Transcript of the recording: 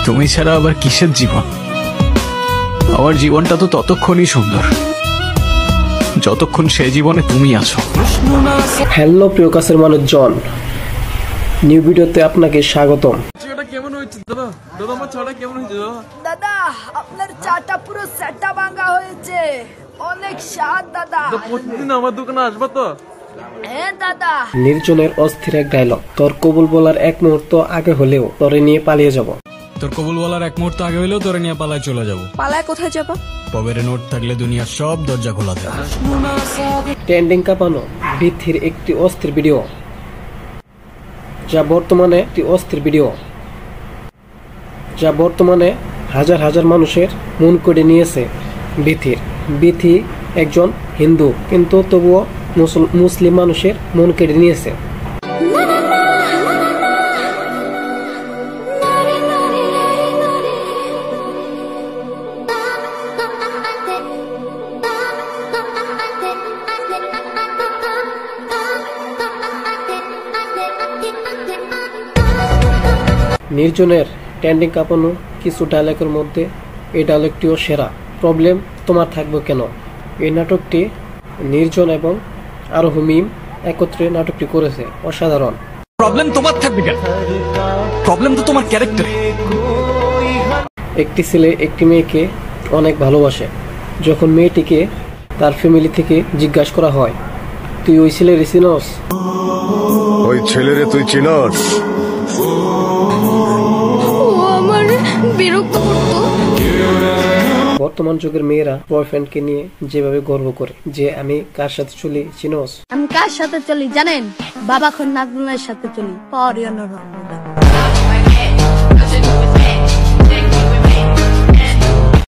তুমি ছাড়া আবার কিসের জীবন? আমার জীবনটা তো ততক্ষণই সুন্দর যতক্ষণ সে জীবনে তুমি আছো। হ্যালো প্রিয় কাছের মানুষজন, নিউ ভিডিওতে আপনাকে স্বাগতম। কেমন হয়েছে দাদা? দাদা আমার চাটা কেমন হয়েছে দাদা? দাদা আপনার চাটা পুরো সেটা ভাঙা হয়েছে, অনেক স্বাদ দাদা। প্রতিদিন আমার দোকানে আসবা তো? হ্যাঁ দাদা। নির্জনের অস্থির এক ডায়লগ, তোর কবুল বলার এক মুহূর্ত আগে হলেও তোরে নিয়ে পালিয়ে যাব। তোর কবুল বলার এক মুহূর্ত আগে হইলেও তোরে নিয়ে পালায় চলে যাবো। পালায় কোথায় যাবা? পবের নোট থাকলে দুনিয়ার সব দরজা খোলা থাকে। ট্রেন্ডিং কাঁপানো বৃদ্ধির একটি অস্থির ভিডিও, যা বর্তমানে হাজার হাজার মানুষের মন কেড়ে নিয়েছে। বিথি একজন হিন্দু, কিন্তু তবুও মুসলিম মানুষের মন কেড়ে নিয়েছে। নির্জনের ট্রেন্ডিং কাঁপানো কিছু ডায়লগের মধ্যে এই ডায়লগটিও সেরা। প্রবলেম তোমার থাকবে কেন? এই নাটকটি নির্জন এবং আরোহ মিম একত্রে নাটকটি করেছে। অসাধারণ। প্রবলেম তোমার থাকবে কেন? প্রবলেম তো তোমার ক্যারেক্টারে। একটি ছেলে একটি মেয়েকে অনেক ভালোবাসে। যখন মেয়েটিকে তার ফ্যামিলি থেকে জিজ্ঞাসা করা হয়, তুই ওই ছেলেরে চিনস? ওই ছেলেরে তুই চিনস? বর্তমান যুগের মেয়েরা বয়ফ্রেন্ডকে নিয়ে যেভাবে গর্ব করে যে আমি কার সাথে চলি চিনস? আমি কার সাথে চলি জানেন? বাবা খন নাজমুলের সাথে চলি।